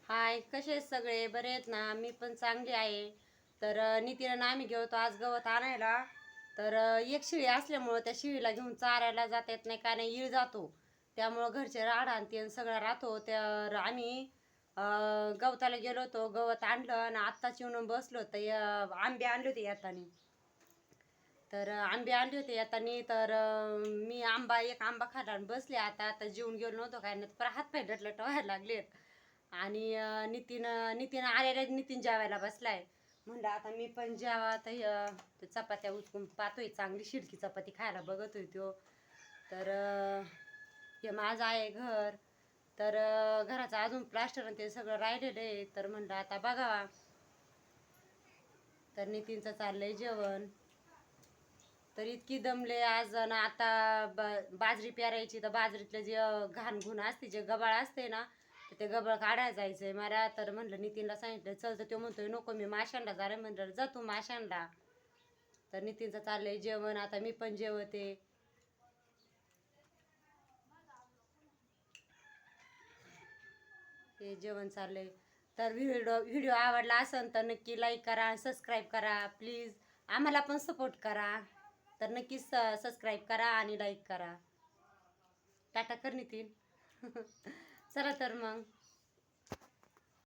हाय, कसे आहेत सगळे? बरे आहेत ना? मी पण चांगली आहे. तर नितीनं आम्ही गेलो आज गवत आणायला. तर एक शिळी असल्यामुळं त्या शिळीला घेऊन चारायला जाता येत नाही, का नाही इळ जातो. त्यामुळं घरचे राड आणि ते सगळा राहतो. तर आम्ही गवताला गेलो होतो, गवत आणलं आणि आत्ताच येऊन बसलो. तर आंबे आणले होते येतानी. तर आंबे आणले होते येतानी. तर मी एक आंबा खाल्ला आणि बसले. आता जेवून गेलो नव्हतो काय नाही, तर हातपाय डटलट व्हायला लागलेत. आणि नितीन आलेल्या नितीन जेवायला बसलाय. म्हणलं आता मी पण जेवा. तर ते चपात्या उचकून पाहतोय, चांगली शिडकी चपाती खायला बघतोय तो. तर हे माझं आहे घर. तर घराचं अजून प्लास्टर आणि ते सगळं राहिलेलं आहे. तर म्हणलं आता बघावा. तर नितीनचं चाललंय जेवण. तर इतकी दमले आज. आणि आता बाजरी पेरायची. तर बाजरीतलं जे घाण घुण असते, जे गबाळ असते ना, तर ते गबाळ काढायला जायचंय मला. तर म्हणलं नितीनला सांगितलं चल, तर तो म्हणतोय नको मी माशांना जा रे. म्हणलं जा तू माशांना. तर नितीनचं चाललंय जेवण. आता मी पण जेवते. हे जेवण चाललंय. तर व्हिडिओ आवडला असेल तर नक्की लाईक करा, सबस्क्राईब करा प्लीज. आम्हाला पण सपोर्ट करा. तर नक्कीच सबस्क्राईब करा आणि लाईक करा. टाटा कर नितीन. चला तर मग.